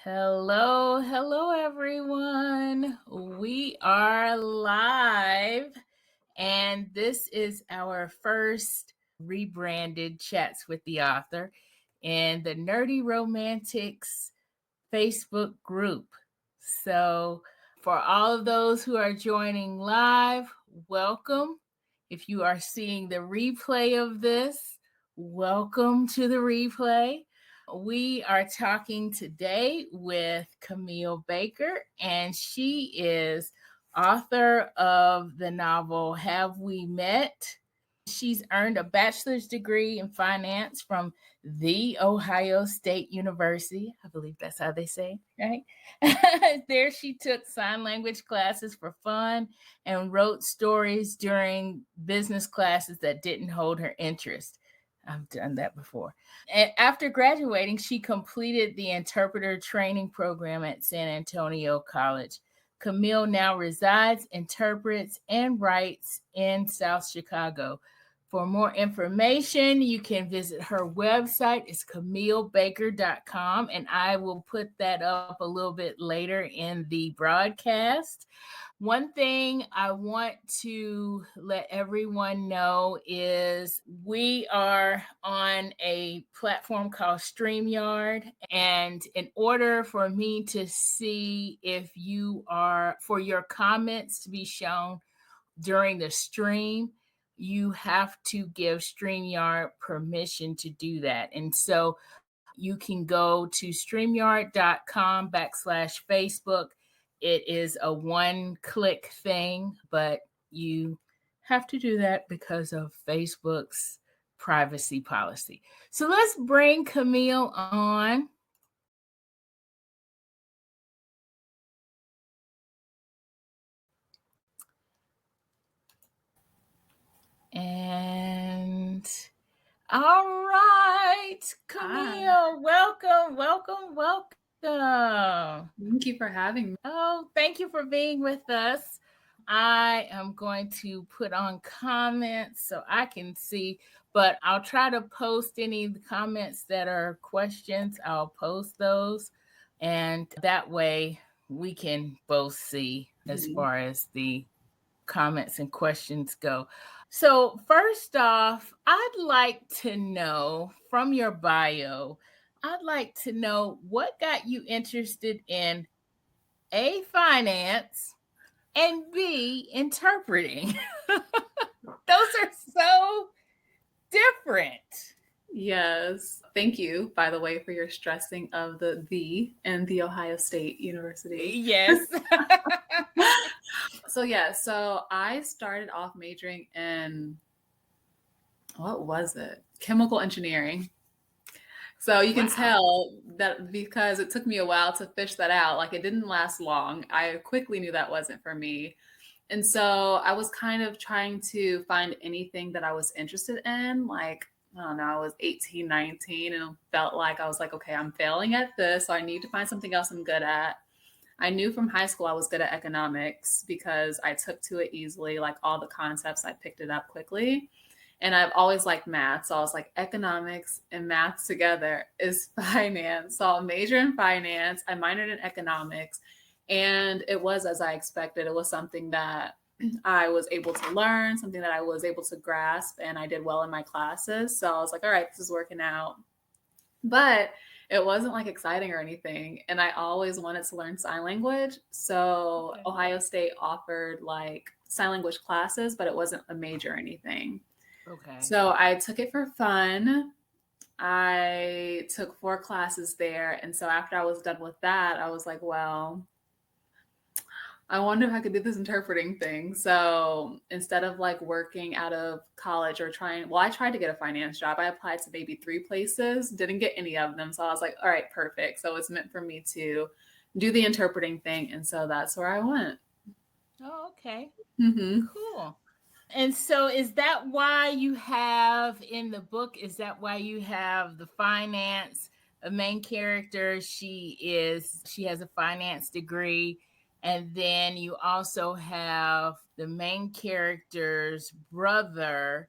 Hello, everyone. We are live, and this is our first rebranded Chats with the Author in the Nerdy Romantics Facebook group. So, for all of those who are joining live, welcome. If you are seeing the replay of this, welcome to the replay. We are talking today with Camille Baker, and she is author of the novel Have We Met? She's earned a bachelor's degree in finance from the Ohio State University. I believe that's how they say, right? There she took sign language classes for fun and wrote stories during business classes that didn't hold her interest. I've done that before. And after graduating, she completed the interpreter training program at San Antonio College. Camille now resides, interprets, and writes in South Chicago. For more information, you can visit her website. It's CamilleBaker.com, and I will put that up a little bit later in the broadcast. One thing I want to let everyone know is we are on a platform called StreamYard. And in order for me to see if you are, for your comments to be shown during the stream, you have to give StreamYard permission to do that. And so you can go to StreamYard.com/Facebook. It is a one-click thing, but you have to do that because of Facebook's privacy policy. So let's bring Camille on. And all right, Camille, welcome. Thank you for having me. Oh, thank you for being with us. I am going to put on comments so I can see, but I'll try to post any of the comments that are questions. I'll post those, and that way we can both see as far as the comments and questions go. So, first off, I'd like to know from your bio, I'd like to know what got you interested in A, finance, and B, interpreting. Those are so different. Yes. Thank you, by the way, for your stressing of the and the Ohio State University. Yes. So I started off majoring in, what was it? Chemical engineering. So you can tell that because it took me a while to fish that out. Like, it didn't last long. I quickly knew that wasn't for me. And so I was kind of trying to find anything that I was interested in. Like, I don't know, I was 18, 19 and felt like I was like, okay, I'm failing at this. So I need to find something else I'm good at. I knew from high school I was good at economics because I took to it easily. Like, all the concepts, I picked it up quickly. And I've always liked math. So I was like, economics and math together is finance. So I'll major in finance. I minored in economics. And it was as I expected. It was something that I was able to learn, something that I was able to grasp, and I did well in my classes. So I was like, all right, this is working out. But it wasn't like exciting or anything. And I always wanted to learn sign language. So Ohio State offered like sign language classes, but it wasn't a major or anything. Okay. So I took it for fun. I took 4 classes there. And so after I was done with that, I was like, well, I wonder if I could do this interpreting thing. So instead of like working out of college or I tried to get a finance job. I applied to maybe 3 places, didn't get any of them. So I was like, all right, perfect. So it's meant for me to do the interpreting thing. And so that's where I went. Oh, okay. Mm-hmm. Cool. And so is that why you have in the book, is that why you have the finance, a main character? She has a finance degree. And then you also have the main character's brother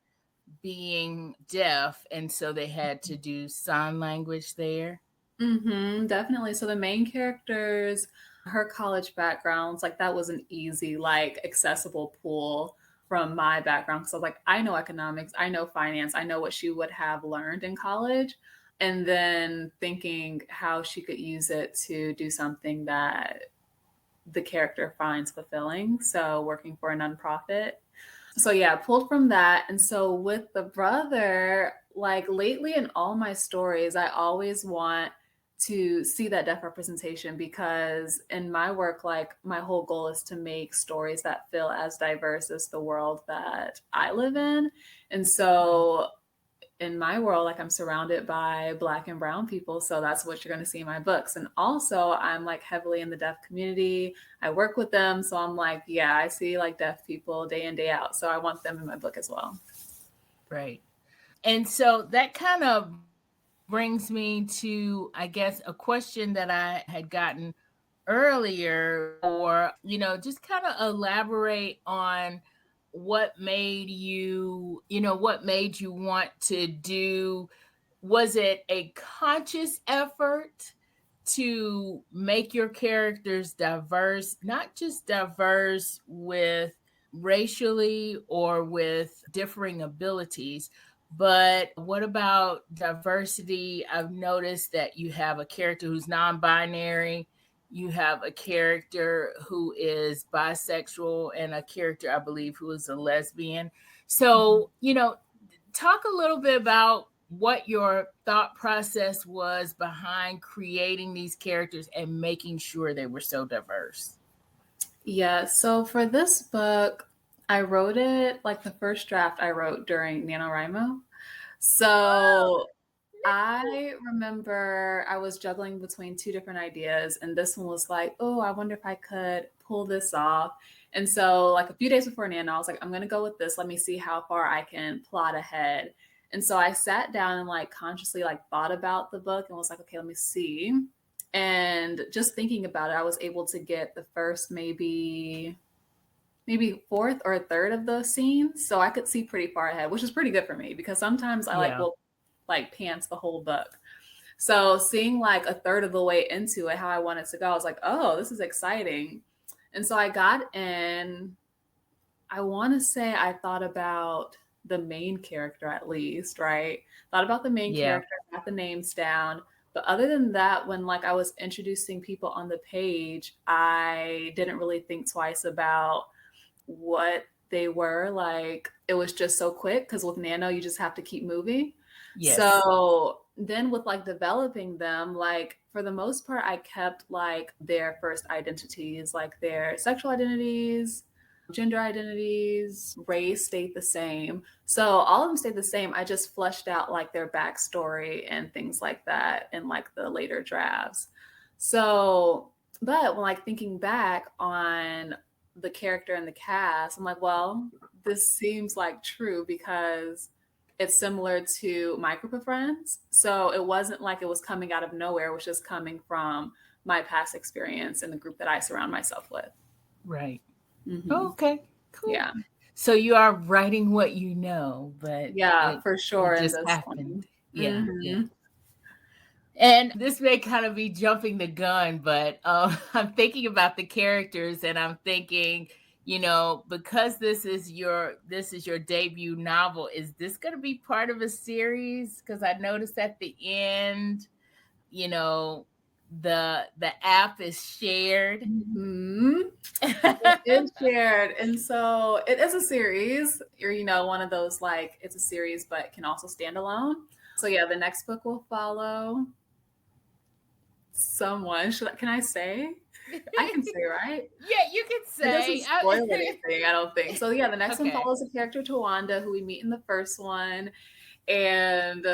being deaf. And so they had to do sign language there. Definitely. So the main characters, her college backgrounds, like that was an easy, like accessible pool from my background. So like I know economics, I know finance, I know what she would have learned in college. And then thinking how she could use it to do something that the character finds fulfilling. So working for a nonprofit. So yeah, pulled from that. And so with the brother, like lately in all my stories, I always want to see that deaf representation because in my work, like my whole goal is to make stories that feel as diverse as the world that I live in. And so in my world, like I'm surrounded by Black and brown people. So that's what you're going to see in my books. And also, I'm like heavily in the deaf community. I work with them. So I'm like, yeah, I see like deaf people day in, day out. So I want them in my book as well. Right. And so that kind of brings me to, I guess, a question that I had gotten earlier, or, just kind of elaborate on what made you want to do. Was it a conscious effort to make your characters diverse, not just diverse with racially or with differing abilities, but what about diversity? I've noticed that you have a character who's non-binary, you have a character who is bisexual, and a character, I believe, who is a lesbian. So, talk a little bit about what your thought process was behind creating these characters and making sure they were so diverse. Yeah. So for this book, I wrote it like the first draft I wrote during NanoWriMo. So I remember I was juggling between two different ideas, and this one was like, oh, I wonder if I could pull this off. And so, like a few days before Nano, I was like, I'm going to go with this. Let me see how far I can plot ahead. And so I sat down and like consciously like thought about the book and was like, okay, let me see. And just thinking about it, I was able to get the first maybe fourth or a third of the scenes, so I could see pretty far ahead, which is pretty good for me because sometimes I Yeah. will like pants the whole book. So seeing like a third of the way into it, how I wanted to go, I was like, oh, this is exciting. And so I got in, I want to say I thought about the main character at least, right? Thought about the main Yeah. character, got the names down. But other than that, when like I was introducing people on the page, I didn't really think twice about what they were. Like it was just so quick because with Nano, you just have to keep moving. Yes. So then with like developing them, like for the most part, I kept like their first identities, like their sexual identities, gender identities, race stayed the same. So all of them stayed the same. I just fleshed out like their backstory and things like that in like the later drafts. So, but when like thinking back on the character and the cast, I'm like, well, this seems like true because it's similar to my group of friends. So it wasn't like it was coming out of nowhere, which is coming from my past experience in the group that I surround myself with. Right. Hmm. Okay. Cool. Yeah. So you are writing what you know, but Yeah, it for it sure in just this happened. one. Yeah, yeah. Hmm. And this may kind of be jumping the gun, but I'm thinking about the characters, and I'm thinking, because this is your debut novel, is this going to be part of a series? Because I noticed at the end, you know, the app is shared. Hmm. It is shared. And so it is a series, or, one of those like it's a series, but can also stand alone. So yeah, the next book will follow someone. Can I say? I can say, right? Yeah, you could It doesn't say. spoil anything, I don't think. So yeah, the next one Okay. follows a character Tawanda who we meet in the first one. And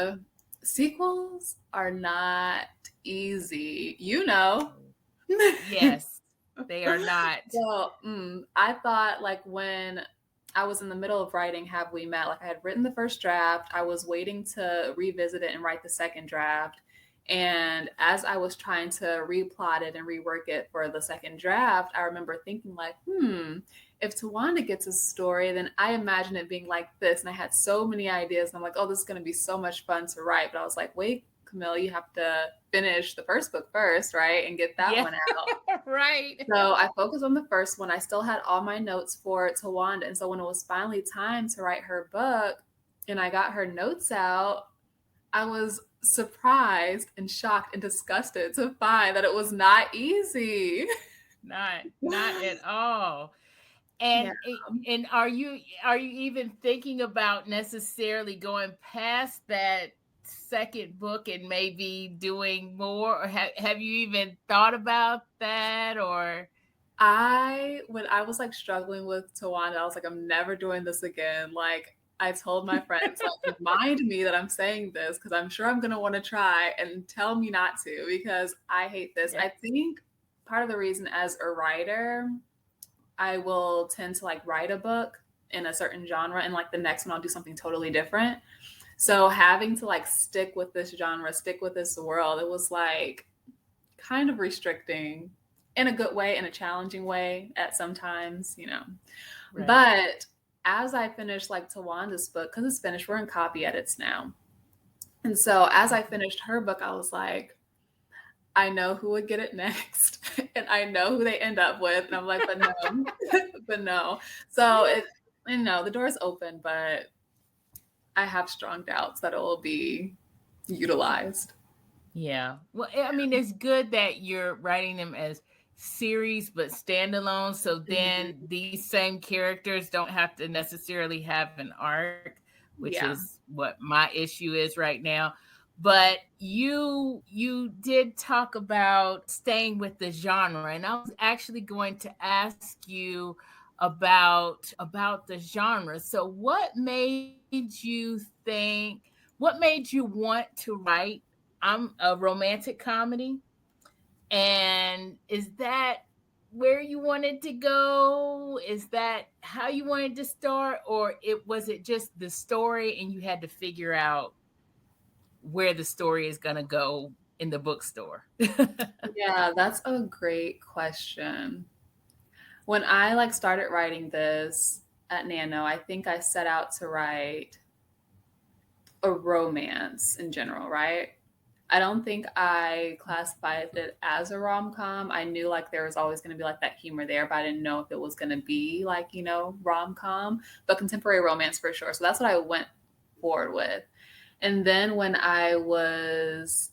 sequels are not easy, Yes, they are not. So I thought like when I was in the middle of writing Have We Met, like I had written the first draft, I was waiting to revisit it and write the second draft. And as I was trying to replot it and rework it for the second draft, I remember thinking like, if Tawanda gets a story, then I imagine it being like this. And I had so many ideas. And I'm like, oh, this is going to be so much fun to write. But I was like, wait, Camille, you have to finish the first book first, right? And get that one out. Right. So I focused on the first one. I still had all my notes for Tawanda. And so when it was finally time to write her book and I got her notes out, I was surprised and shocked and disgusted to find that it was not easy. Not at all. And and are you even thinking about necessarily going past that second book and maybe doing more, or have you even thought about that? Or when I was like struggling with Tawanda, I was like, I'm never doing this again. Like I told my friends, like, remind me that I'm saying this because I'm sure I'm gonna want to try, and tell me not to because I hate this. Yeah. I think part of the reason as a writer, I will tend to like write a book in a certain genre and like the next one I'll do something totally different. So having to like stick with this genre, stick with this world, it was like kind of restricting in a good way, in a challenging way at sometimes, you know. Right. But as I finished like Tawanda's book, because it's finished, we're in copy edits now. And so as I finished her book, I was like, I know who would get it next and I know who they end up with. And I'm like, but no, but no. So it, you know, the door is open, but I have strong doubts that it will be utilized. Yeah. Well, I mean, it's good that you're writing them as series but standalone, so then these same characters don't have to necessarily have an arc, which is what my issue is right now. But you did talk about staying with the genre, and I was actually going to ask you about the genre. So what made you think, what made you want to write a romantic comedy? And is that where you wanted to go? Is that how you wanted to start? Or was it just the story and you had to figure out where the story is going to go in the bookstore? Yeah, that's a great question. When I like started writing this at Nano, I think I set out to write a romance in general, right? I don't think I classified it as a rom-com. I knew like there was always going to be like that humor there, but I didn't know if it was going to be like, you know, rom-com, but contemporary romance for sure. So that's what I went forward with. And then when I was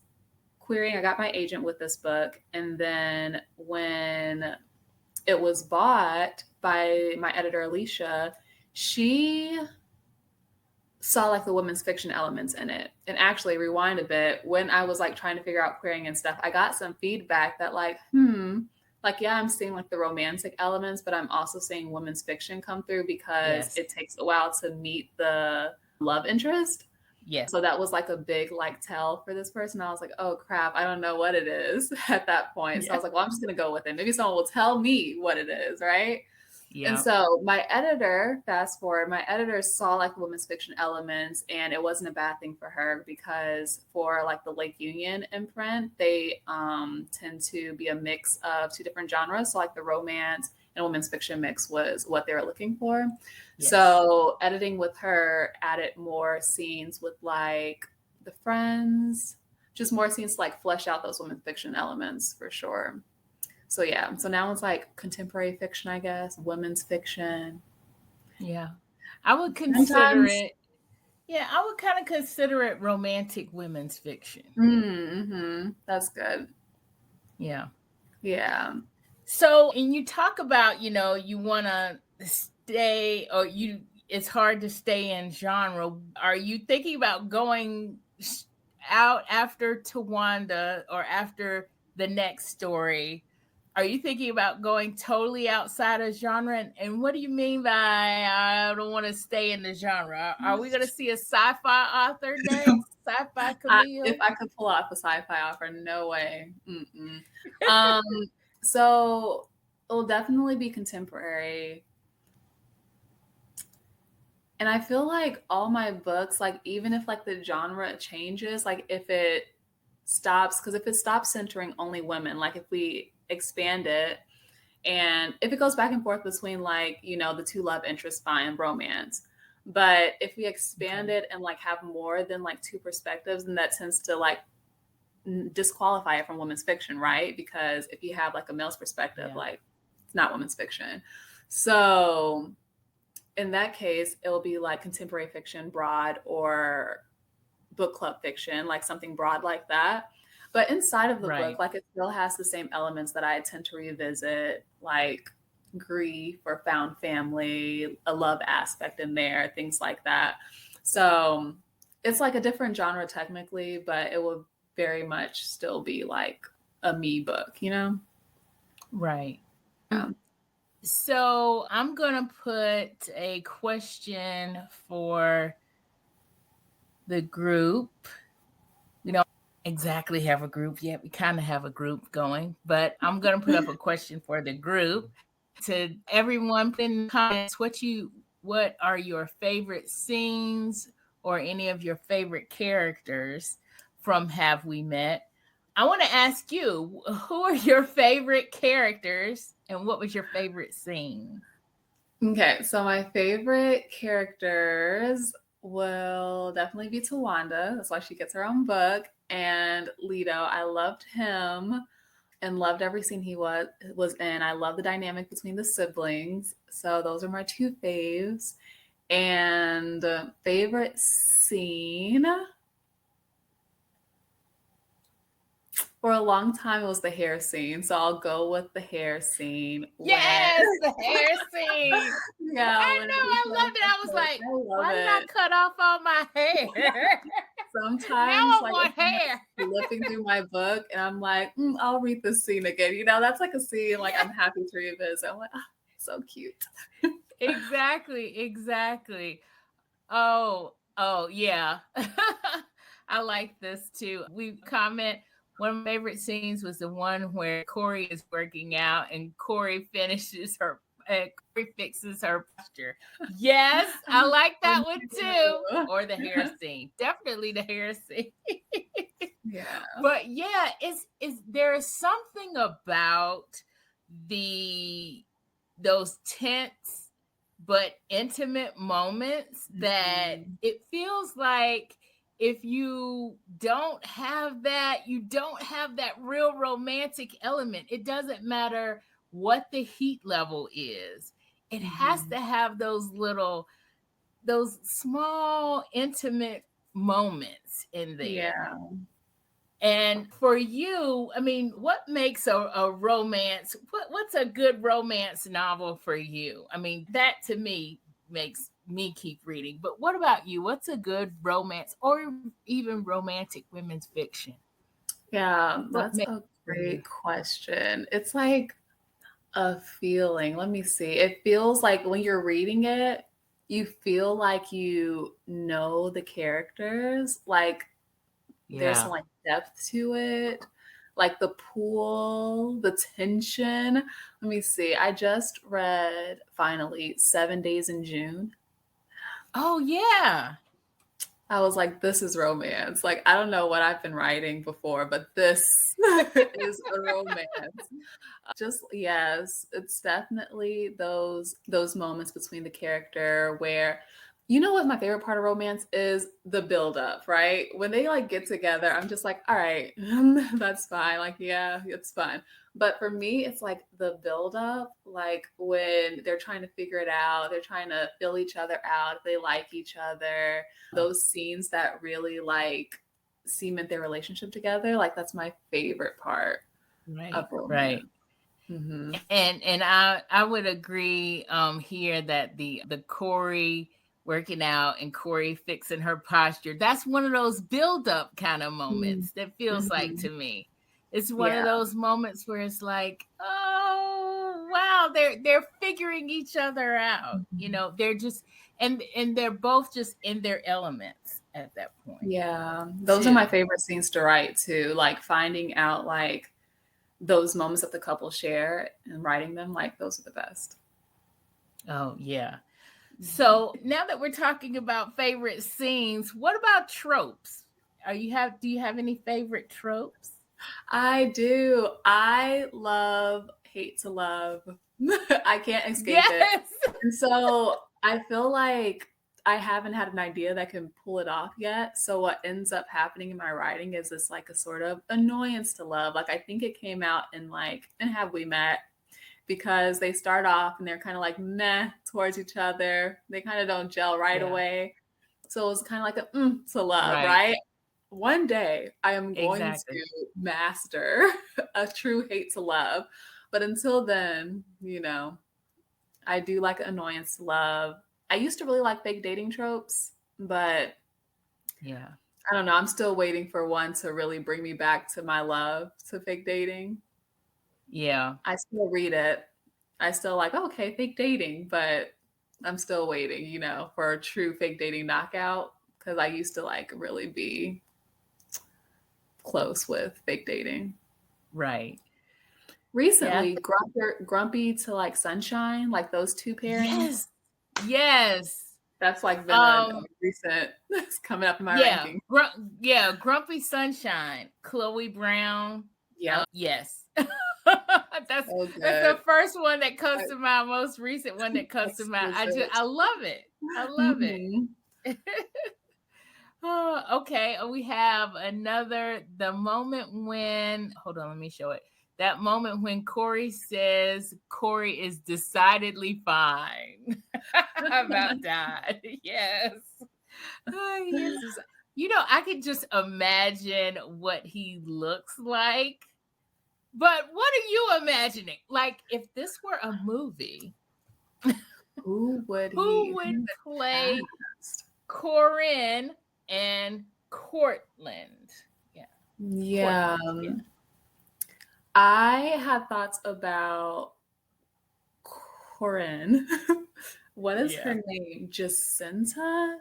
querying, I got my agent with this book. And then when it was bought by my editor, Alicia, she saw like the women's fiction elements in it. And actually, rewind a bit, when I was like trying to figure out querying and stuff, I got some feedback that like, like, yeah, I'm seeing like the romantic elements, but I'm also seeing women's fiction come through because it takes a while to meet the love interest. Yes. So that was like a big like tell for this person. I was like, oh crap, I don't know what it is at that point. So I was like, well, I'm just gonna go with it. Maybe someone will tell me what it is, right? Yeah. And so my editor, fast forward, my editor saw like women's fiction elements, and it wasn't a bad thing for her because for like the Lake Union imprint, they tend to be a mix of two different genres. So like the romance and women's fiction mix was what they were looking for. Yes. So editing with her added more scenes with like the friends, just more scenes to like flesh out those women's fiction elements for sure. So yeah, so now it's like contemporary fiction, I guess, women's fiction. Yeah, I would consider it. Yeah, I would kind of consider it romantic women's fiction. Mm-hmm. That's good. Yeah. Yeah. So, and you talk about, you know, you want to stay, or it's hard to stay in genre. Are you thinking about going out after Tawanda or after the next story? Are you thinking about going totally outside of genre? And what do you mean by I don't want to stay in the genre? Are we going to see a sci-fi author next? Sci-fi Camille? If I could pull off a sci-fi author, no way. So it'll definitely be contemporary. And I feel like all my books, like even if like the genre changes, like if it stops, because if it stops centering only women, like if we expand it and if it goes back and forth between like, you know, the two love interests, fine, romance. But if we expand it and like have more than like two perspectives, then that tends to like disqualify it from women's fiction, right? Because if you have like a male's perspective, like it's not women's fiction. So in that case, it'll be like contemporary fiction, broad, or book club fiction, like something broad like that. But inside of the book, like it still has the same elements that I tend to revisit, like grief or found family, a love aspect in there, things like that. So it's like a different genre technically, but it will very much still be like a me book, you know? Right. So I'm going to put a question for the group. We don't exactly have a group yet. We kind of have a group going, but I'm going to put up a question for the group. To everyone, put in the comments what are your favorite scenes or any of your favorite characters from Have We Met? I want to ask you, who are your favorite characters and what was your favorite scene? Okay, so my favorite characters will definitely be Tawanda. That's why she gets her own book. And Leto, I loved him and loved every scene he was in. I love the dynamic between the siblings. So those are my two faves. And favorite scene, for a long time it was the hair scene. So I'll go with the hair scene. Yes, the hair scene. Yeah, I know. I loved it. I was like, why did I cut off all my hair? Sometimes now I want hair. Flipping through my book and I'm like, I'll read this scene again. You know, that's like a scene like I'm happy to revisit. I'm like, so cute. Exactly. Oh, yeah. I like this too. We comment, one of my favorite scenes was the one where Corey is working out and Corey fixes her posture. Yes, I like that one too. Or the hair scene. Definitely the hair scene. Yeah. But yeah, there is something about those tense but intimate moments that it feels like if you don't have that, you don't have that real romantic element. It doesn't matter what the heat level is. It has to have those small intimate moments in there. Yeah. And for you, I mean, what makes a romance? What's a good romance novel for you? I mean, that to me makes me keep reading. But what about you? What's a good romance or even romantic women's fiction? Yeah, that's a great question. It's like a feeling. Let me see. It feels like when you're reading it, you feel like you know the characters. Like there's some like depth to it, like the pool, the tension. Let me see. I just read finally 7 Days in June. Oh yeah. I was like, this is romance. Like, I don't know what I've been writing before, but this is a romance. Just yes, it's definitely those moments between the character where, you know what my favorite part of romance is? The buildup, right? When they like get together, I'm just like, all right, that's fine. Like, yeah, it's fun. But for me, it's like the buildup, like when they're trying to figure it out, they're trying to fill each other out, if they like each other, those scenes that really like cement their relationship together. Like that's my favorite part of romance. Right. Mm-hmm. And I would agree here that the Corey working out and Corey fixing her posture, that's one of those build up kind of moments that feels like to me. It's one of those moments where it's like, oh wow, they're figuring each other out. You know, they're just and they're both just in their elements at that point. Yeah, those are my favorite scenes to write too. Like finding out like those moments that the couple share and writing them, like those are the best. Oh yeah. So now that we're talking about favorite scenes, what about tropes? Do you have any favorite tropes? I do. I love hate to love. I can't escape it. And so I feel like I haven't had an idea that can pull it off yet. So what ends up happening in my writing is this like a sort of annoyance to love. Like I think it came out in like in Have We Met, because they start off and they're kind of like meh towards each other. They kind of don't gel right away. So it was kind of like a to love, right? One day I am going to master a true hate to love. But until then, you know, I do like annoyance to love. I used to really like fake dating tropes, but yeah, I don't know. I'm still waiting for one to really bring me back to my love to fake dating. Yeah. I still read it. I still like, oh, okay, fake dating, but I'm still waiting, you know, for a true fake dating knockout, because I used to like really be close with fake dating. Right. Recently, Grumpy to like Sunshine, like those two pairings. Yes. That's like been a recent. It's coming up in my ranking. Grumpy Sunshine, Chloe Brown. Yeah. Yes. That's the first one that comes to mind, most recent one that comes to mind. I love it. I love it. Oh, okay. We have another, the moment when, hold on, let me show it. That moment when Corey says Corey is decidedly fine about that. Yes. You know, I could just imagine what he looks like. But what are you imagining? Like, if this were a movie, who would play Corrine and Cortland? Yeah. I had thoughts about Corrine. What is her name? Jacinta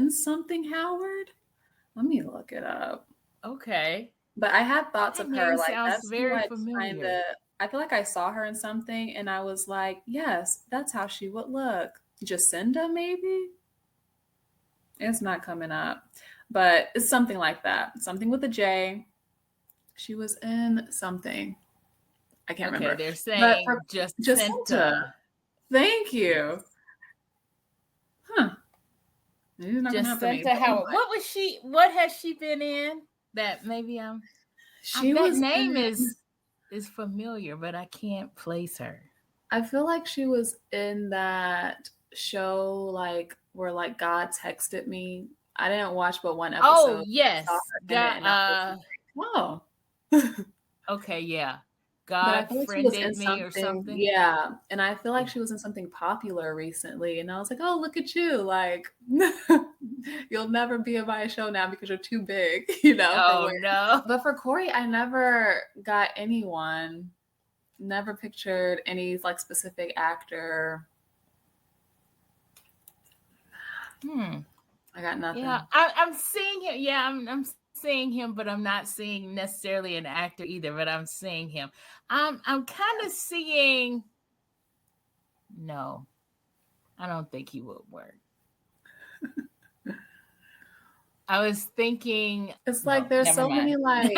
something Howard? Let me look it up. Okay. But I had thoughts of her. Like that's very familiar. I feel like I saw her in something and I was like, yes, that's how she would look. Jacinta, maybe? It's not coming up. But it's something like that. Something with a J. She was in something. I can't remember. They're saying Jacinta. Thank you. Huh. Jacinta Howard. What has she been in? That maybe that name is familiar, but I can't place her. I feel like she was in that show, like where like God texted me. I didn't watch but one episode. Oh yes, wow. Okay, yeah. God friended me or something. Yeah, and I feel like she was in something popular recently, and I was like, oh, look at you! Like, you'll never be in my show now because you're too big, you know. Oh no! But for Corey, I never got anyone. Never pictured any like specific actor. I got nothing. Yeah, I'm seeing him. Yeah, I'm seeing him, but I'm not seeing necessarily an actor either. But I'm seeing him. I'm kind of seeing. No, I don't think he would work. I was thinking it's like there's so many like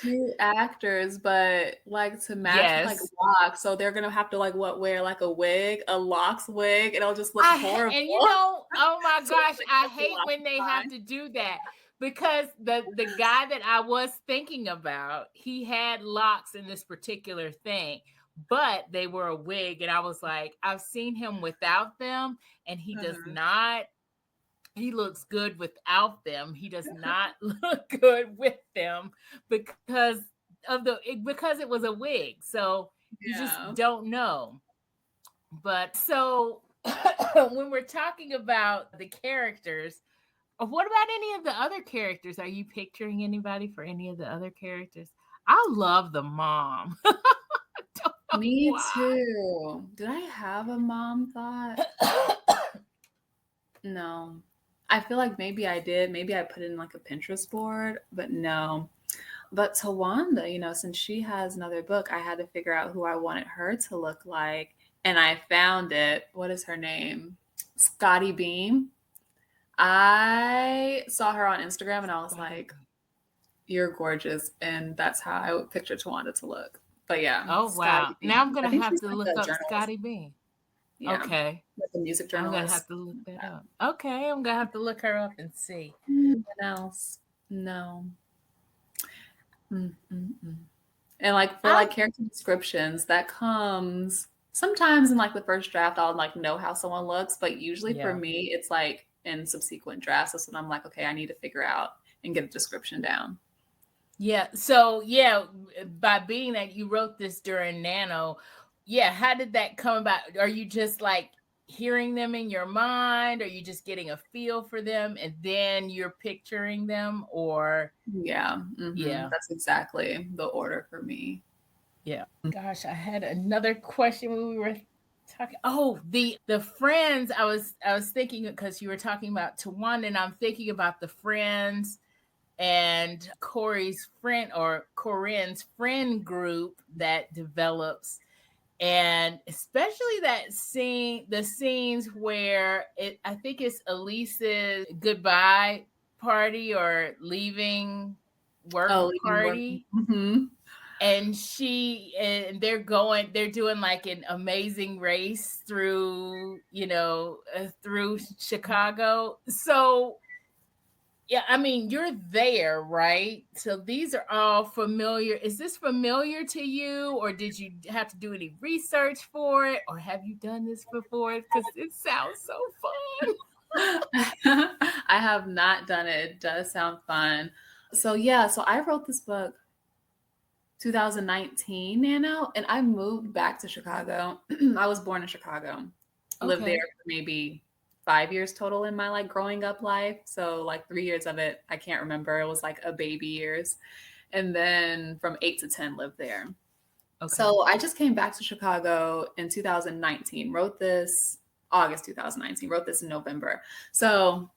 new actors, but like to match like locks, so they're gonna have to like wear like a wig, a locks wig, and it'll just look horrible. And you know, oh my gosh, I hate when they have to do that, because the guy that I was thinking about, he had locks in this particular thing, but they were a wig, and I was like, I've seen him without them, and he does not. He looks good without them. He does not look good with them because it was a wig. So you just don't know. But so when we're talking about the characters, what about any of the other characters? Are you picturing anybody for any of the other characters? I love the mom. Me too. Did I have a mom thought? No. I feel like maybe I did. Maybe I put it in like a Pinterest board, but no. But Tawanda, you know, since she has another book, I had to figure out who I wanted her to look like. And I found it. What is her name? Scotty Beam. I saw her on Instagram and I was like, you're gorgeous. And that's how I would picture Tawanda to look. But yeah. Oh, wow. Now I'm going to have to look up Scotty Beam. Yeah. Okay. Like a music I'm journalist. gonna have to look that up. Okay, I'm gonna have to look her up and see. What else? No. Mm-mm-mm. And like for like character descriptions, that comes sometimes in like the first draft, I'll like know how someone looks, but usually for me, it's like in subsequent drafts. That's when I'm like, okay, I need to figure out and get a description down. Yeah. So yeah, by being that you wrote this during Nano, yeah, how did that come about? Are you just like hearing them in your mind? Are you just getting a feel for them and then you're picturing them? Or Yeah. Yeah. That's exactly the order for me. Yeah. Gosh, I had another question when we were talking. Oh, the friends. I was thinking because you were talking about Tawan, and I'm thinking about the friends and Corey's friend or Corrine's friend group that develops, and especially that scene, the scenes where I think it's Elise's goodbye party or leaving work Leaving work. party. And they're doing like an amazing race through, through Chicago. So yeah, I mean, you're there, right? So these are all familiar. Is this familiar to you, or did you have to do any research for it, or have you done this before? Because it sounds so fun. I have not done it. It does sound fun. So yeah, so I wrote this book 2019, Nano, and I moved back to Chicago. I was born in Chicago. Lived there for maybe 5 years total in my like growing up life. So like 3 years of it, I can't remember. It was like a baby years. And then from 8 to 10 lived there. So I just came back to Chicago in 2019, wrote this August 2019, wrote this in November. So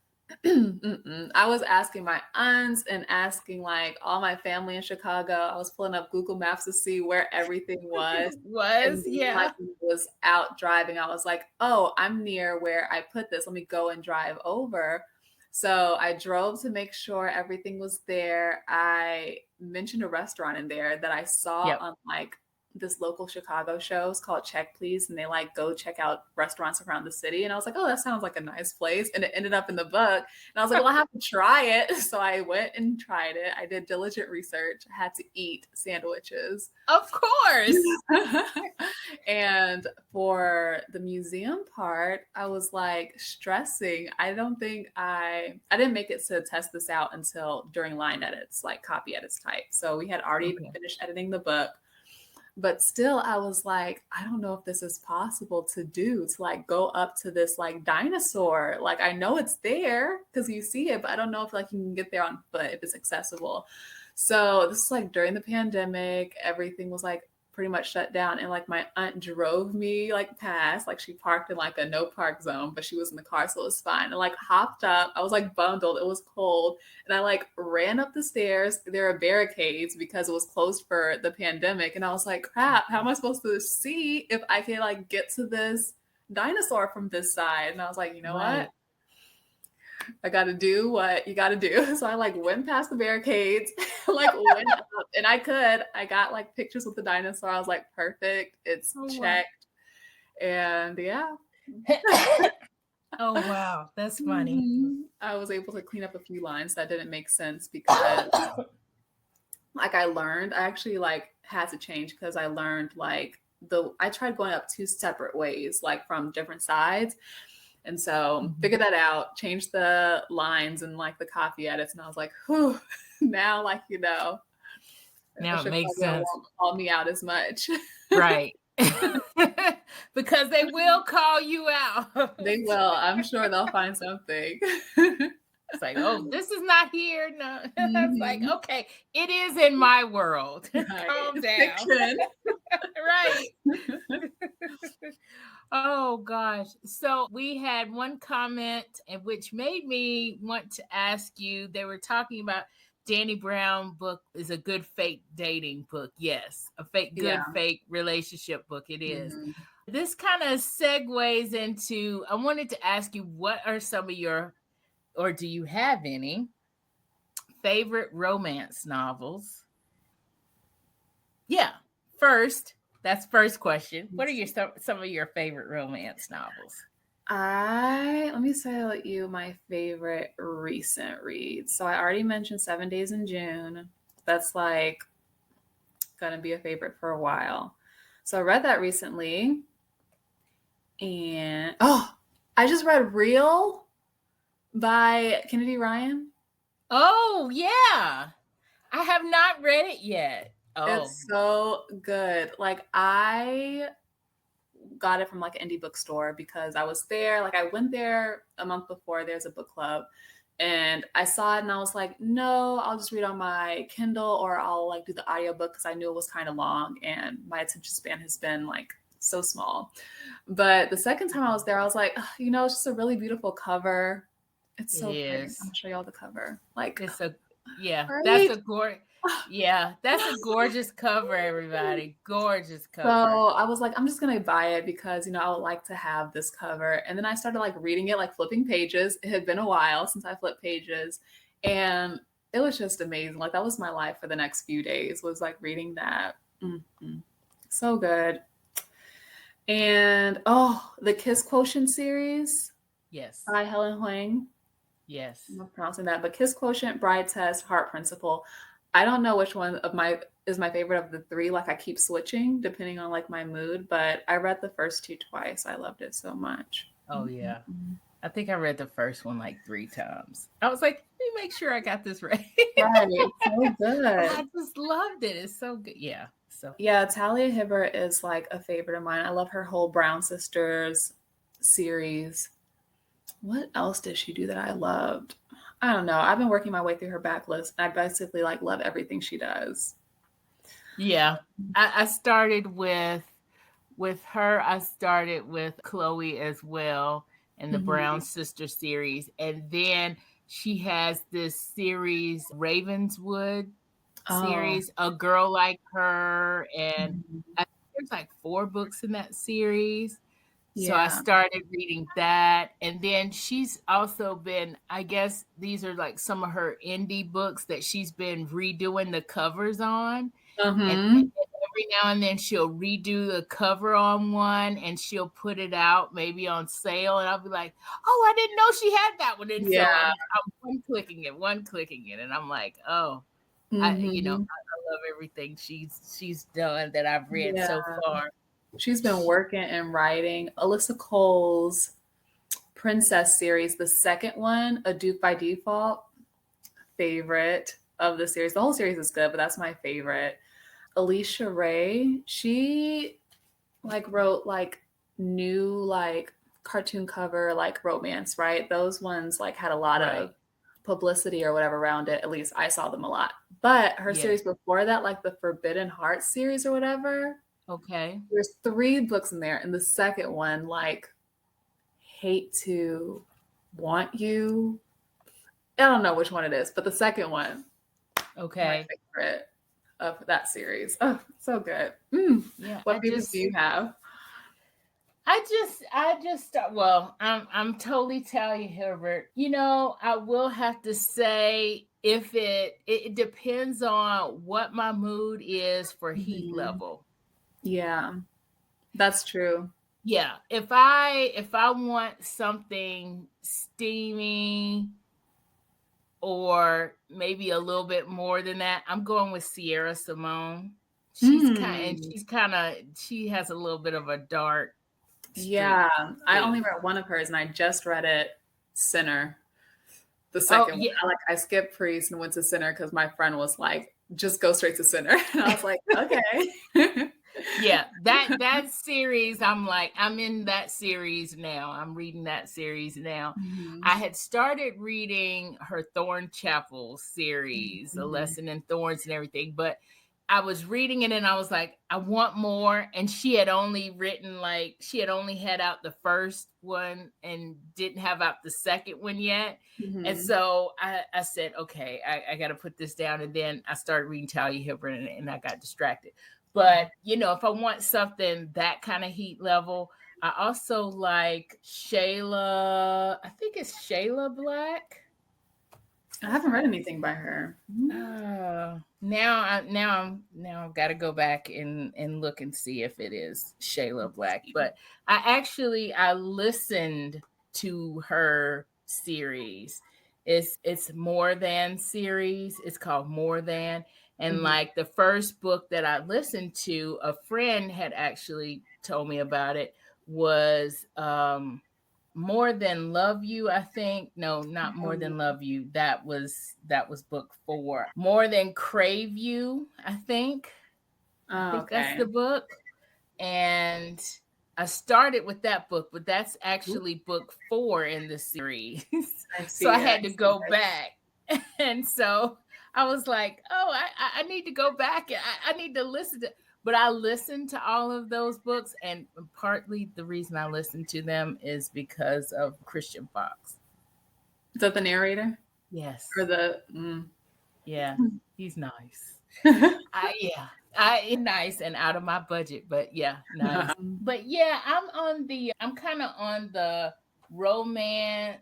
I was asking my aunts and asking like all my family in Chicago. I was pulling up Google Maps to see where everything was. And then, like, when I was out driving, I was like, oh, I'm near where I put this. Let me go and drive over. So I drove to make sure everything was there. I mentioned a restaurant in there that I saw on like this local Chicago show. It's called Check Please, and they like go check out restaurants around the city. And I was like, oh, that sounds like a nice place. And it ended up in the book. And I was like, well, I have to try it. So I went and tried it. I did diligent research. I had to eat sandwiches. Of course. And for the museum part, I was like stressing. I didn't make it to test this out until during line edits, like copy edits type. So we had already finished editing the book. But still, I was like, I don't know if this is possible to do, to like go up to this like dinosaur. Like, I know it's there because you see it, but I don't know if like you can get there on foot, if it's accessible. So this is like during the pandemic, everything was like pretty much shut down. And like my aunt drove me like past, like she parked in like a no park zone, but she was in the car, so it was fine. And like hopped up, I was like bundled, it was cold. And I like ran up the stairs. There are barricades because it was closed for the pandemic. And I was like, crap, how am I supposed to see if I can like get to this dinosaur from this side? And I was like, you know what? I got to do what you got to do. So I like went past the barricades, like went up, and I got like pictures with the dinosaur. I was like, perfect. It's checked. And yeah. Oh, wow. That's funny. I was able to clean up a few lines that didn't make sense because like I actually like had to change because I learned like I tried going up 2 separate ways, like from different sides. And so figured that out, changed the lines and like the copy edits. And I was like, whew, now, like, now it makes sense. Won't call me out as much. Right. Because they will call you out. They will. I'm sure they'll find something. It's like, oh, this is not here. No. It's like, okay, it is in my world. Calm down. Right. Oh gosh. So we had one comment which made me want to ask you. They were talking about Dani Brown book is a good fake dating book. Yes, a good fake relationship book. It is. This kind of segues into, I wanted to ask you, what are some of your, or do you have any favorite romance novels? Yeah. First, That's first question. What are some of your favorite romance novels? Let me tell you my favorite recent read. So I already mentioned 7 Days in June. That's like gonna be a favorite for a while. So I read that recently. And I just read Real by Kennedy Ryan. Oh, yeah. I have not read it yet. Oh, It's so good. Like I got it from like an indie bookstore because I was there. Like I went there a month before. There's a book club, and I saw it and I was like, no, I'll just read on my Kindle or I'll like do the audiobook because I knew it was kind of long and my attention span has been like so small. But the second time I was there, I was like, it's just a really beautiful cover. It's so pretty. is. I'll show y'all the cover. Like, It's a yeah, right? that's a gorgeous cover, everybody. Gorgeous cover. So I was like, I'm just gonna buy it because I would like to have this cover. And then I started like reading it, like flipping pages. It had been a while since I flipped pages, and it was just amazing. Like that was my life for the next few days, was like reading that. Mm-hmm. So good. And the Kiss Quotient series. Yes. By Helen Huang. Yes. I'm not pronouncing that, but Kiss Quotient, Bride Test, Heart Principle. I don't know which one is my favorite of the three. Like I keep switching depending on like my mood, but I read the first two twice. I loved it so much. Oh yeah. I think I read the first one like 3 times. I was like, let me make sure I got this right. Right. So good. I just loved it. It's so good. Yeah. So yeah, Talia Hibbert is like a favorite of mine. I love her whole Brown Sisters series. What else did she do that I loved? I don't know. I've been working my way through her backlist, and I basically like love everything she does. Yeah, I started with her. I started with Chloe as well, and the Brown Sister series, and then she has this series, Ravenswood series, A Girl Like Her, and I think there's like 4 books in that series. So I started reading that. And then she's also been, I guess these are like some of her indie books that she's been redoing the covers on. And every now and then she'll redo the cover on one and she'll put it out maybe on sale. And I'll be like, oh, I didn't know she had that one. And so I'm one clicking it. And I'm like, oh, I love everything she's done that I've read so far. She's been working and writing Alyssa Cole's Princess series, the second one, A Duke by Default, favorite of the series. The whole series is good, but that's my favorite. Alicia Ray, she like wrote like new like cartoon cover like romance, right? Those ones like had a lot of publicity or whatever around it. At least I saw them a lot. But her series before that, like the Forbidden Heart series or whatever. Okay. There's 3 books in there, and the second one, like, Hate to Want You. I don't know which one it is, but the second one. Okay. My favorite of that series. Oh, so good. Yeah. What favorites do you have? I just well, I'm totally Talia Hibbert. I will have to say if it depends on what my mood is for heat level. Yeah. That's true. Yeah. If I want something steamy or maybe a little bit more than that, I'm going with Sierra Simone. She has a little bit of a dark streak. Yeah. I only read one of hers and I just read it, Sinner. The second one. I skipped Priest and went to Sinner because my friend was like, just go straight to Sinner. And I was like, okay. Yeah, that series, I'm in that series now. I'm reading that series now. I had started reading her Thorn Chapel series, A Lesson in Thorns and everything, but I was reading it and I was like, I want more. And she had only had out the first one and didn't have out the second one yet. And so I said, okay, I got to put this down. And then I started reading Talia Hibbert and I got distracted. But, if I want something that kind of heat level, I also like Shayla. I think it's Shayla Black. I haven't read anything by her. Now I've got to go back and look and see if it is Shayla Black. But I listened to her series. It's More Than series. It's called More Than. And like the first book that I listened to, a friend had actually told me about it, was More Than Love You, I think. No, not More Than Love You. That was book 4. More Than Crave You, I think. I think that's the book. And I started with that book, but that's actually book 4 in the series. So I had to go back. And so I was like, oh, I need to go back. I need to listen to, but I listened to all of those books. And partly the reason I listened to them is because of Christian Fox. Is that the narrator? Yes. Or the, yeah, he's nice. Nice and out of my budget, but yeah, nice. But yeah, I'm kind of on the romantic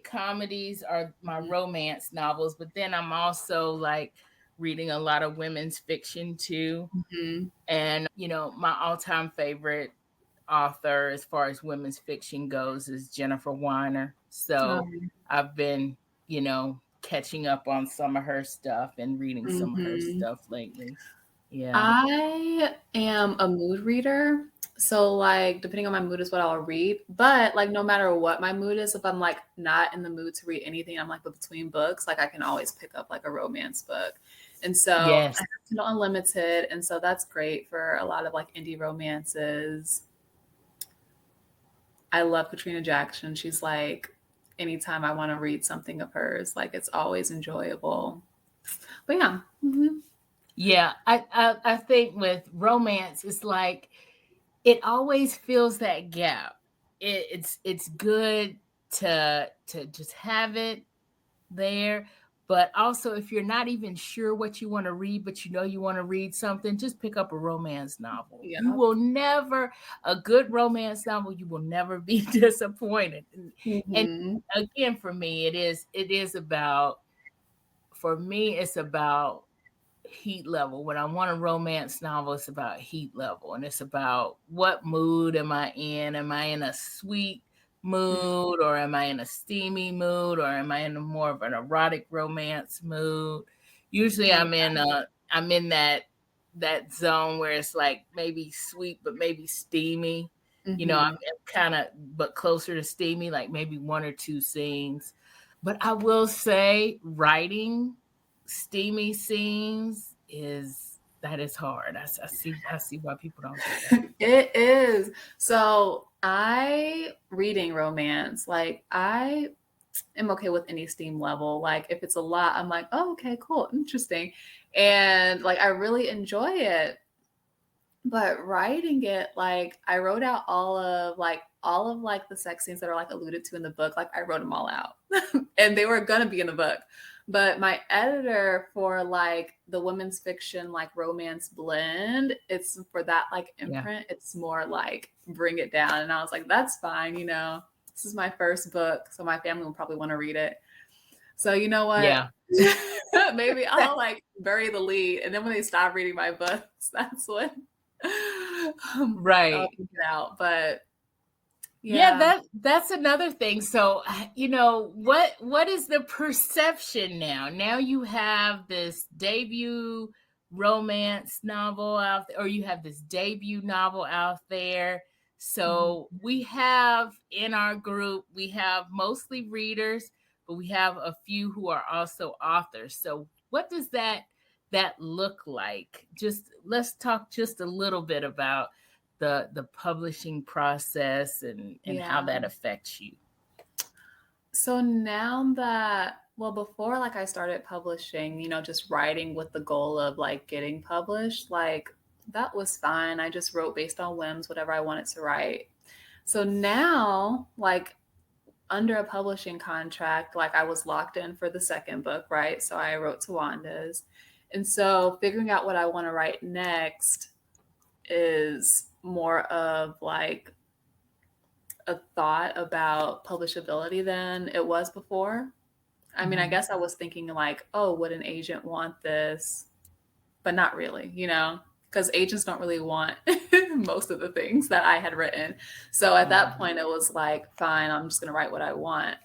comedies are my romance novels, but then I'm also like reading a lot of women's fiction too. And my all-time favorite author as far as women's fiction goes is Jennifer Weiner. So I've been, catching up on some of her stuff and reading some of her stuff lately. Yeah. I am a mood reader. So like depending on my mood is what I'll read. But like no matter what my mood is, if I'm like not in the mood to read anything, I'm like between books, like I can always pick up like a romance book. And so I have Kindle Unlimited. And so that's great for a lot of like indie romances. I love Katrina Jackson. She's like, anytime I want to read something of hers, like it's always enjoyable. But yeah. Yeah, I think with romance, it's like it always fills that gap. It's good to just have it there, but also if you're not even sure what you want to read, but you want to read something, just pick up a romance novel. Yeah. You will never, a good romance novel, you will never be disappointed. And again, for me, it's about heat level. When I want a romance novel, it's about heat level, and it's about what mood am I in? Am I in a sweet mood, or am I in a steamy mood, or am I in more of an erotic romance mood? Usually I'm in that zone where it's like maybe sweet but maybe steamy. I'm kind of but closer to steamy, like maybe 1 or 2 scenes. But I will say writing steamy scenes is hard. I see why people don't do that. It is. So reading romance, like I am okay with any steam level. Like if it's a lot, I'm like, oh, okay, cool, interesting. And like I really enjoy it. But writing it, like I wrote out all of the sex scenes that are like alluded to in the book. Like I wrote them all out. And they were gonna be in the book. But my editor for like the women's fiction, like romance blend, it's for that like imprint, it's more like bring it down. And I was like, that's fine, this is my first book, so my family will probably want to read it. So you know what? Yeah. Maybe I'll like bury the lead. And then when they stop reading my books, that's when right. I'll pick it out. But that's another thing. So, what is the perception now? Now you have this debut romance novel out there, or you have this debut novel out there. So we have in our group, we have mostly readers, but we have a few who are also authors. So what does that look like? Let's talk just a little bit about the publishing process and how that affects you. So now that, well, before like I started publishing, just writing with the goal of like getting published, like that was fine. I just wrote based on whims, whatever I wanted to write. So now, like under a publishing contract, like I was locked in for the second book, right? So I wrote Tawanda's. And so figuring out what I want to write next is more of like a thought about publishability than it was before. I mean, I guess I was thinking like, oh, would an agent want this? But not really, because agents don't really want most of the things that I had written. So at that point, it was like, fine, I'm just going to write what I want.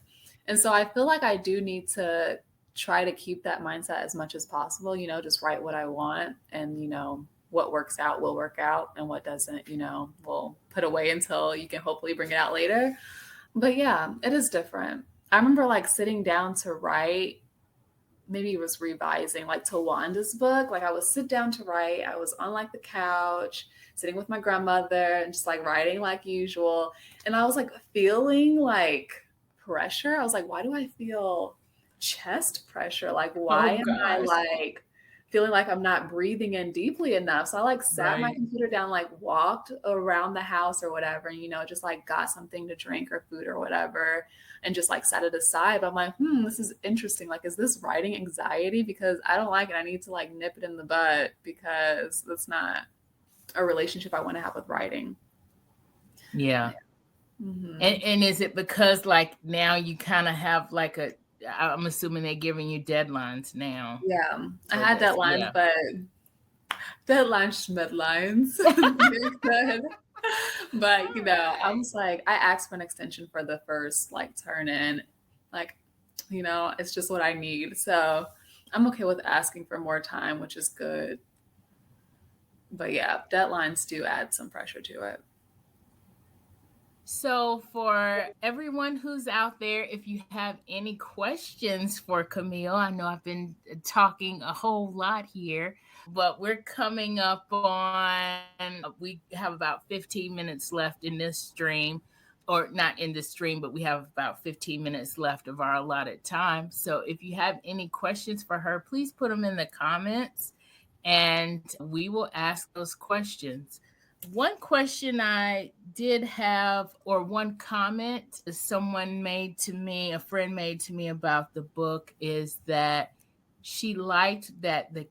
And so I feel like I do need to try to keep that mindset as much as possible, just write what I want. And, what works out will work out. And what doesn't, we'll put away until you can hopefully bring it out later. But yeah, it is different. I remember like sitting down to write, maybe it was revising like Tawanda's book. Like I would sit down to write. I was on like the couch, sitting with my grandmother and just like writing like usual. And I was like feeling like pressure. I was like, why do I feel chest pressure? Like, why Oh am I gosh. like feeling like I'm not breathing in deeply enough? So I like sat my Right. computer down, like walked around the house or whatever, and just like got something to drink or food or whatever and just like set it aside. But I'm like, this is interesting. Like, is this writing anxiety? Because I don't like it. I need to like nip it in the bud because that's not a relationship I want to have with writing. Yeah. Mm-hmm. And is it because like now you kind of have like I'm assuming they're giving you deadlines now. Yeah, So I had deadlines, but deadlines, schmedlines. They're good. But I was like, I asked for an extension for the first like turn in. Like, it's just what I need. So I'm okay with asking for more time, which is good. But yeah, deadlines do add some pressure to it. So for everyone who's out there, if you have any questions for Camille, I know I've been talking a whole lot here, but we're coming up on, we have about 15 minutes left in this stream, or not in this stream, but we have about 15 minutes left of our allotted time. So if you have any questions for her, please put them in the comments and we will ask those questions. One question I did have, or one comment someone made to me, a friend made to me about the book, is that she liked that the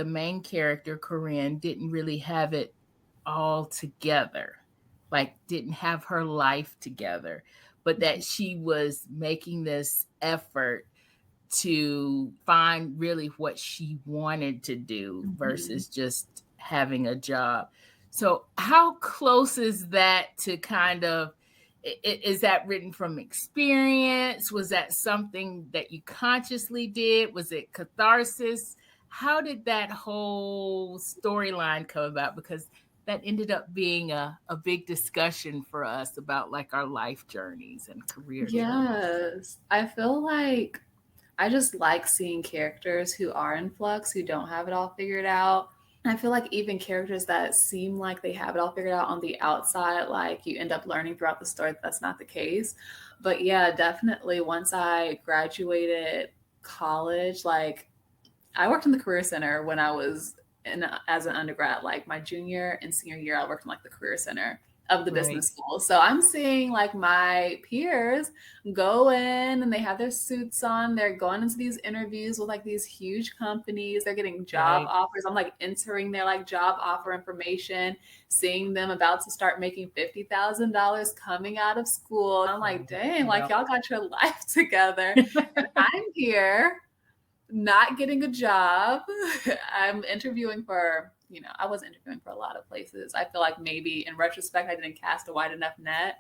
main character, Corrine, didn't really have it all together, like didn't have her life together, but that she was making this effort to find really what she wanted to do versus just having a job. So how close is that to kind of, is that written from experience? Was that something that you consciously did? Was it catharsis? How did that whole storyline come about? Because that ended up being a big discussion for us about like our life journeys and career journeys. Yes. I feel like I just like seeing characters who are in flux, who don't have it all figured out. I feel like even characters that seem like they have it all figured out on the outside, like you end up learning throughout the story that that's not the case. But yeah, definitely once I graduated college, like I worked in the career center when I was as an undergrad, like my junior and senior year, I worked in like the career center of the Right. business school. So I'm seeing like my peers go in and they have their suits on. They're going into these interviews with like these huge companies. They're getting job Right. offers. I'm like entering their like job offer information, seeing them about to start making $50,000 coming out of school. And I'm like, dang, like y'all got your life together. And I'm here not getting a job. I'm interviewing for, I was interviewing for a lot of places. I feel like maybe in retrospect, I didn't cast a wide enough net.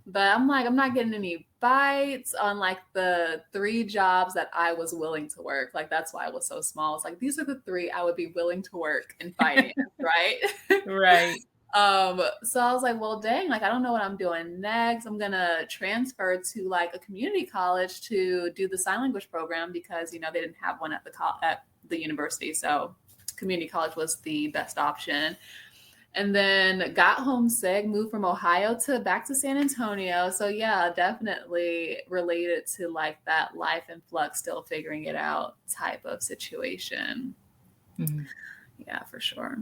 But I'm like, I'm not getting any bites on like the 3 jobs that I was willing to work. Like, that's why it was so small. It's like, these are the 3 I would be willing to work in finance, right? Right. So I was like, well, dang, like I don't know what I'm doing next. I'm gonna transfer to like a community college to do the sign language program because they didn't have one at the university. So community college was the best option. And then got homesick, moved from Ohio to back to San Antonio. So yeah, definitely related to like that life in flux, still figuring it out type of situation. Mm-hmm. Yeah, for sure.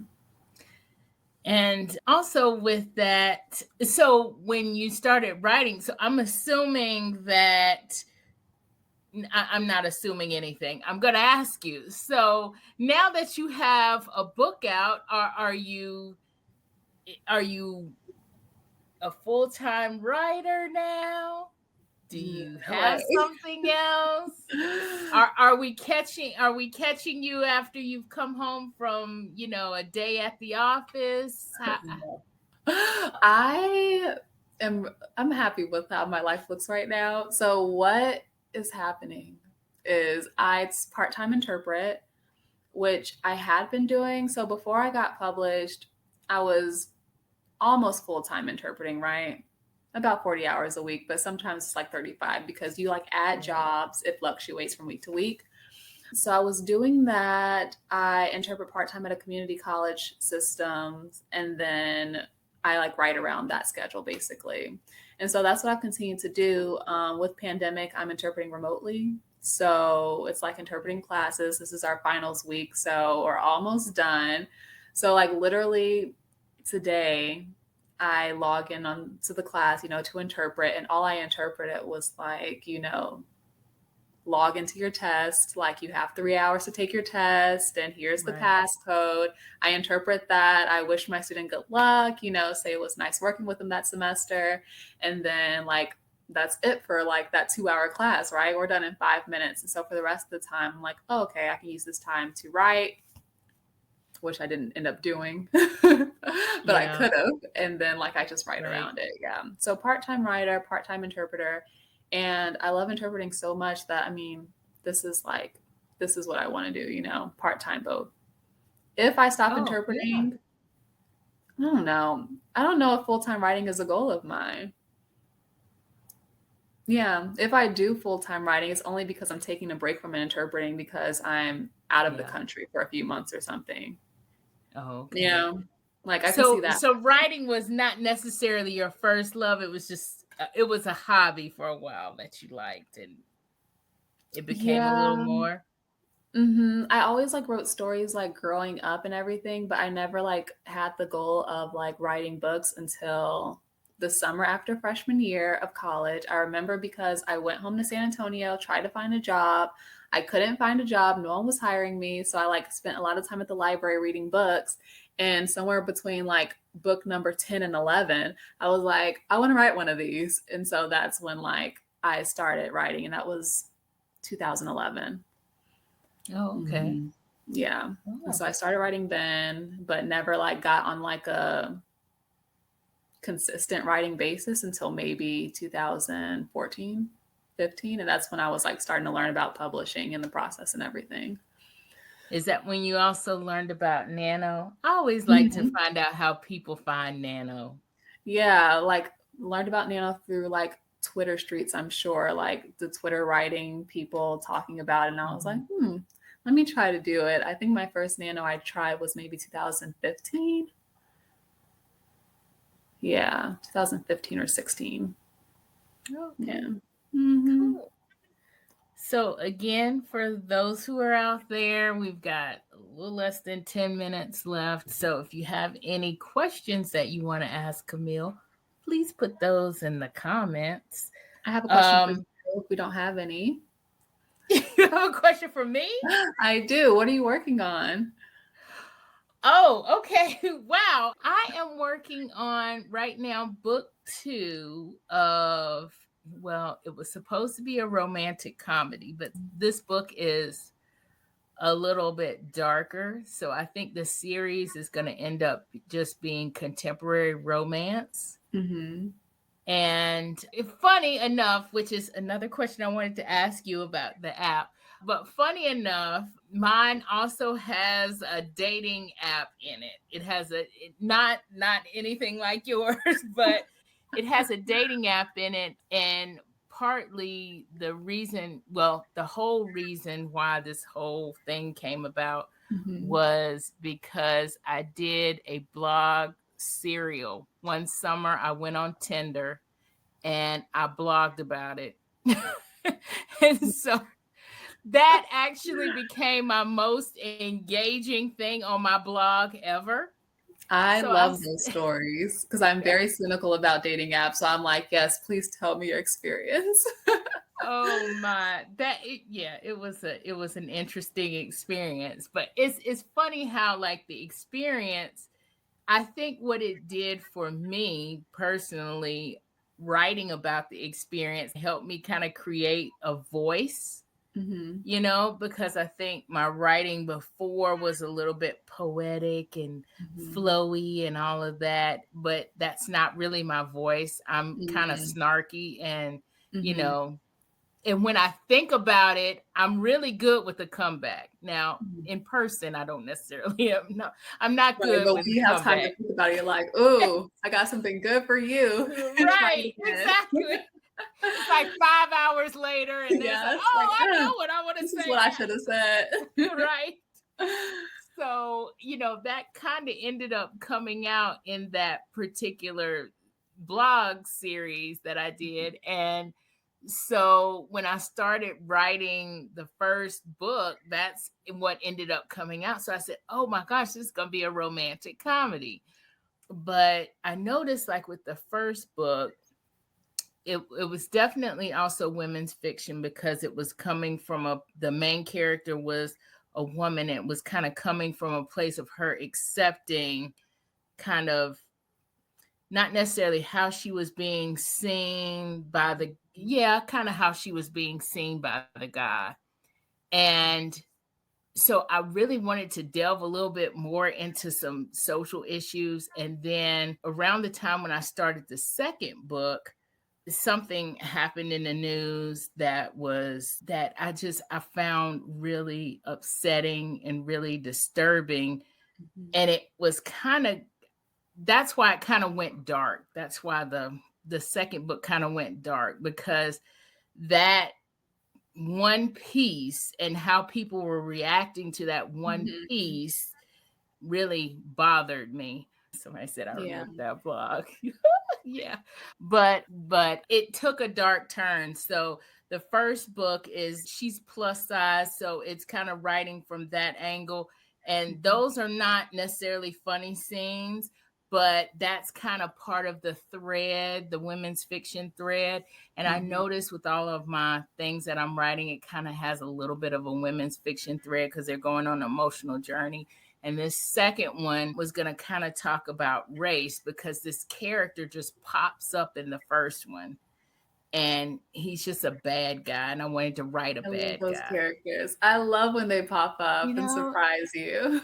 And also with that, so when you started writing, so I'm assuming that I'm not assuming anything. I'm going to ask you. So now that you have a book out, are you a full-time writer now? Do you Like, have something else? Are we catching you after you've come home from, a day at the office? I'm happy with how my life looks right now. So what is happening is I part-time interpret, which I had been doing. So before I got published, I was almost full-time interpreting, right? About 40 hours a week, but sometimes it's like 35 because you like add jobs. It fluctuates from week to week. So I was doing that. I interpret part-time at a community college systems, and then I like write around that schedule basically. And so that's what I've continued to do. With pandemic, I'm interpreting remotely. So it's like interpreting classes. This is our finals week. So we're almost done. So like literally today, I log in on to the class, to interpret, and all I interpreted was like, log into your test, like you have 3 hours to take your test, and here's the passcode. I interpret that. I wish my student good luck, say it was nice working with them that semester. And then like, that's it for like that 2-hour class, right? We're done in 5 minutes. And so for the rest of the time, I'm like, oh, okay, I can use this time to write, which I didn't end up doing, but I could have. And then like, I just write around it. Yeah. So part-time writer, part-time interpreter. And I love interpreting so much that, this is what I want to do, part-time both. If I stop interpreting, I don't know. I don't know if full-time writing is a goal of mine. Yeah. If I do full-time writing, it's only because I'm taking a break from interpreting because I'm out of the country for a few months or something. Oh, okay. Yeah. Like I can see that. So writing was not necessarily your first love. It was just, it was a hobby for a while that you liked, and it became a little more. I always like wrote stories like growing up and everything, but I never like had the goal of like writing books until the summer after freshman year of college. I remember because I went home to San Antonio, tried to find a job. I couldn't find a job. No one was hiring me. So I like spent a lot of time at the library reading books. And somewhere between like book number 10 and 11, I was like, I want to write one of these. And so that's when like I started writing, and that was 2011. Oh, okay. Yeah. Oh. So I started writing then, but never like got on like a consistent writing basis until maybe 2014, 15. And that's when I was like starting to learn about publishing and the process and everything. Is that when you also learned about Nano? I always like to find out how people find Nano. Yeah, like learned about Nano through like Twitter streets, I'm sure, like the Twitter writing people talking about it. And I was like, let me try to do it. I think my first Nano I tried was maybe 2015. Yeah, 2015 or 16. Okay. Yeah. Cool. So again, for those who are out there, we've got a little less than 10 minutes left. So if you have any questions that you want to ask Camille, please put those in the comments. I have a question for you if we don't have any. You have a question for me? I do. What are you working on? Oh, okay. Wow. I am working on right now book 2 of, well, it was supposed to be a romantic comedy, but this book is a little bit darker. So I think the series is going to end up just being contemporary romance. And funny enough, which is another question I wanted to ask you about the app, but funny enough, mine also has a dating app in it. It has not anything like yours, but it has a dating app in it. And partly the whole reason why this whole thing came about was because I did a blog serial. One summer I went on Tinder and I blogged about it. And so that actually became my most engaging thing on my blog ever. I love those stories because I'm very cynical about dating apps. So I'm like, yes, please tell me your experience. Oh my, it was an interesting experience, but it's funny how like the experience, I think what it did for me personally writing about the experience helped me kind of create a voice, you know, because I think my writing before was a little bit poetic and flowy and all of that, but that's not really my voice. I'm kind of snarky and, you know, and when I think about it, I'm really good with the comeback. Now, in person, I don't necessarily I'm not good but with when you have time to comeback. think about it, you're like, oh, I got something good for you. Right, exactly. It's like 5 hours later, and then it's like, Like, oh, I know what I want to this say is what I should have said. right. So, you know, that kind of ended up coming out in that particular blog series that I did. And so when I started writing the first book, that's what ended up coming out. So I said, oh my gosh, this is going to be a romantic comedy. But I noticed, like with the first book, it was definitely also women's fiction because it was coming from the main character was a woman. It was kind of coming from a place of her accepting kind of not necessarily how she was being seen by kind of how she was being seen by the guy. And so I really wanted to delve a little bit more into some social issues. And then around the time when I started the second book, something happened in the news that I found really upsetting and really disturbing. And it was that's why it kind of went dark. That's why the second book kind of went dark, because that one piece and how people were reacting to that one piece really bothered me. Somebody said I remember that blog. Yeah. But it took a dark turn. So the first book is she's plus size, so it's kind of writing from that angle. And those are not necessarily funny scenes, but that's kind of part of the thread, the women's fiction thread. And I noticed with all of my things that I'm writing, it kind of has a little bit of a women's fiction thread because they're going on an emotional journey. And this second one was going to kind of talk about race because this character just pops up in the first one. And he's just a bad guy. And I wanted to write a bad those guy. characters. I love when they pop up and surprise you.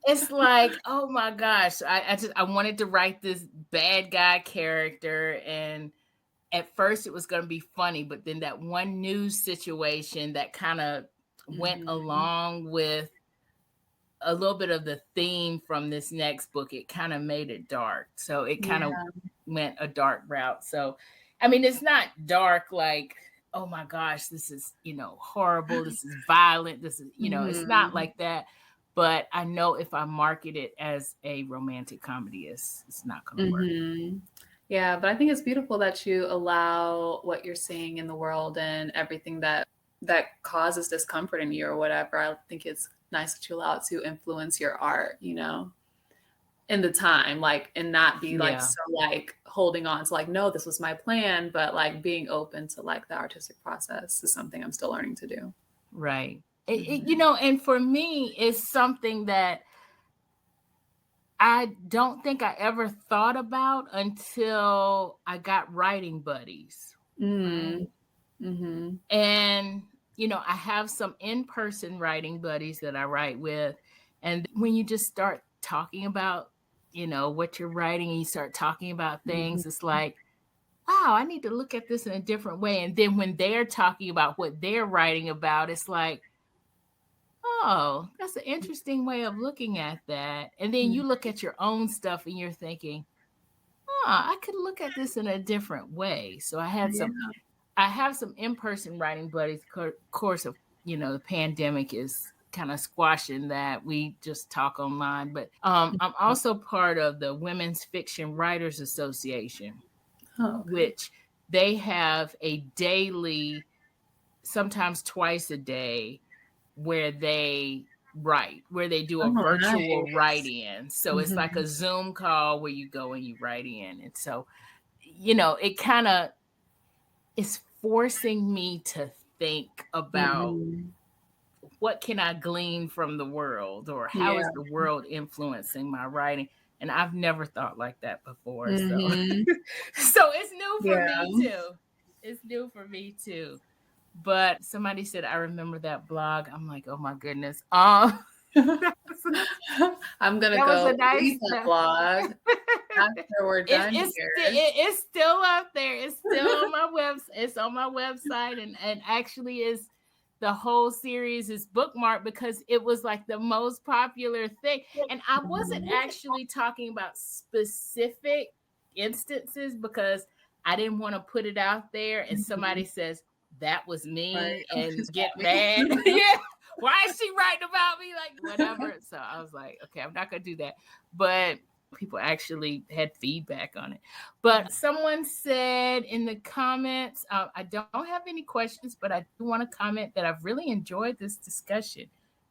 It's like, oh my gosh. I wanted to write this bad guy character. And at first it was going to be funny. But then that one news situation that kind of went along with a little bit of the theme from this next book, it kind of made it dark. So it kind of went a dark route. So, I mean, it's not dark like, oh my gosh, this is, you know, horrible. This is violent. This is, you know, it's not like that. But I know if I market it as a romantic comedy, it's not going to work. Yeah, but I think it's beautiful that you allow what you're seeing in the world and everything that causes discomfort in you or whatever. I think it's nice that you allow it to influence your art, you know, in the time, like, and not be like so like holding on to like, no, this was my plan, but like being open to like the artistic process is something I'm still learning to do. Right. You know, and for me, it's something that I don't think I ever thought about until I got writing buddies. Right? And, you know, I have some in-person writing buddies that I write with. And when you just start talking about, you know, what you're writing and you start talking about things, it's like, wow, I need to look at this in a different way. And then when they're talking about what they're writing about, it's like, oh, that's an interesting way of looking at that. And then you look at your own stuff and you're thinking, oh, I could look at this in a different way. So I have some in-person writing buddies. Of course, of, you know, the pandemic is kind of squashing that. We just talk online. But I'm also part of the Women's Fiction Writers Association, which they have a daily, sometimes twice a day, where they write, where they do a virtual write-in. So it's like a Zoom call where you go and you write in. And so, you know, it kind of is forcing me to think about what can I glean from the world, or how is the world influencing my writing? And I've never thought like that before. Mhm. So it's new for Yeah. me too. It's new for me too. But somebody said, I remember that blog. I'm like, oh my goodness. I'm gonna That was go a nice read that blog after we're done here. It's still up there. It's still on my website. It's on my website, and actually is the whole series is bookmarked because it was like the most popular thing. And I wasn't actually talking about specific instances because I didn't want to put it out there and somebody says that was me Right. and get mad. Yeah. Why is she writing about me? Like whatever. So I was like, okay, I'm not gonna do that. But people actually had feedback on it. But someone said in the comments, I don't have any questions, but I do want to comment that I've really enjoyed this discussion.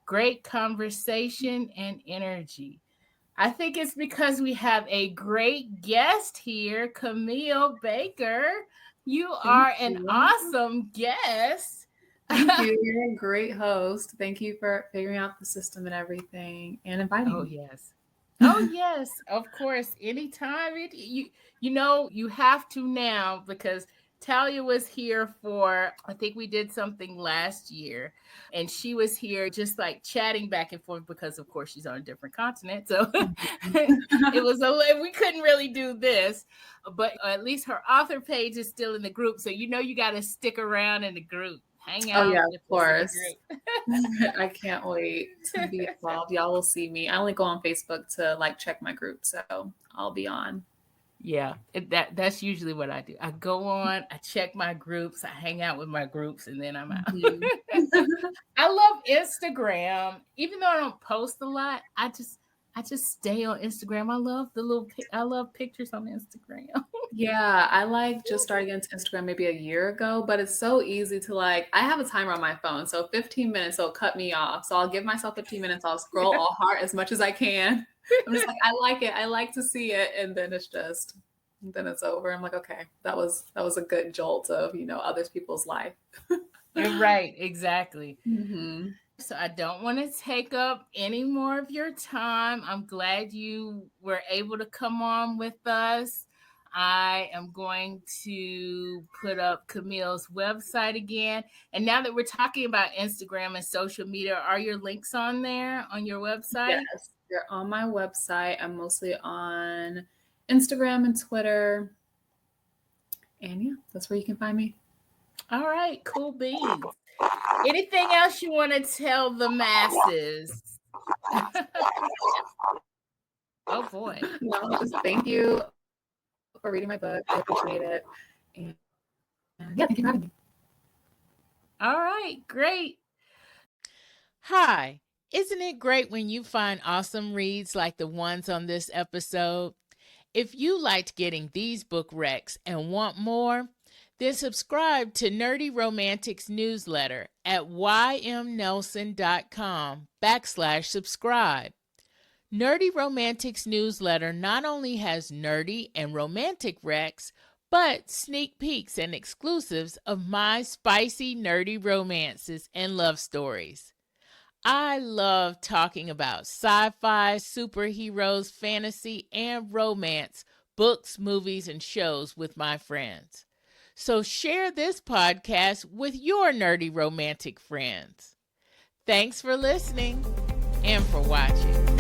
Great conversation and energy. I think it's because we have a great guest here, Camille Baker. You are an awesome guest. Thank you. You're a great host. Thank you for figuring out the system and everything and inviting me. Yes. Oh yes, of course. Anytime you have to now because Talia was here for, I think we did something last year, and she was here just like chatting back and forth because of course she's on a different continent. So it was we couldn't really do this, but at least her author page is still in the group. So you got to stick around in the group. Hang out. Oh yeah, of course. I can't wait to be involved. Y'all will see me. I only go on Facebook to like check my group, so I'll be on. Yeah, that's usually what I do. I go on, I check my groups, I hang out with my groups, and then I'm out. I love Instagram, even though I don't post a lot. I just stay on Instagram. I love pictures on Instagram. Yeah, I like just starting into Instagram maybe a year ago, but it's so easy to like, I have a timer on my phone. So 15 minutes will cut me off. So I'll give myself 15 minutes. I'll scroll all hard as much as I can. I'm just like, I like it. I like to see it. And then then it's over. I'm like, okay, that was a good jolt of, other people's life. Right, exactly. Mm-hmm. So I don't want to take up any more of your time. I'm glad you were able to come on with us. I am going to put up Camille's website again. And now that we're talking about Instagram and social media, are your links on there on your website? Yes, they're on my website. I'm mostly on Instagram and Twitter. And yeah, that's where you can find me. All right, cool beans. Anything else you want to tell the masses? Oh boy. No, just thank you for reading my book. I appreciate it. And yeah, thank you for having me. All right, great. Hi, isn't it great when you find awesome reads like the ones on this episode? If you liked getting these book recs and want more, then subscribe to Nerdy Romantics newsletter at ymnelson.com/subscribe. Nerdy Romantics newsletter not only has nerdy and romantic recs, but sneak peeks and exclusives of my spicy nerdy romances and love stories. I love talking about sci-fi, superheroes, fantasy, and romance, books, movies, and shows with my friends. So share this podcast with your nerdy romantic friends. Thanks for listening and for watching.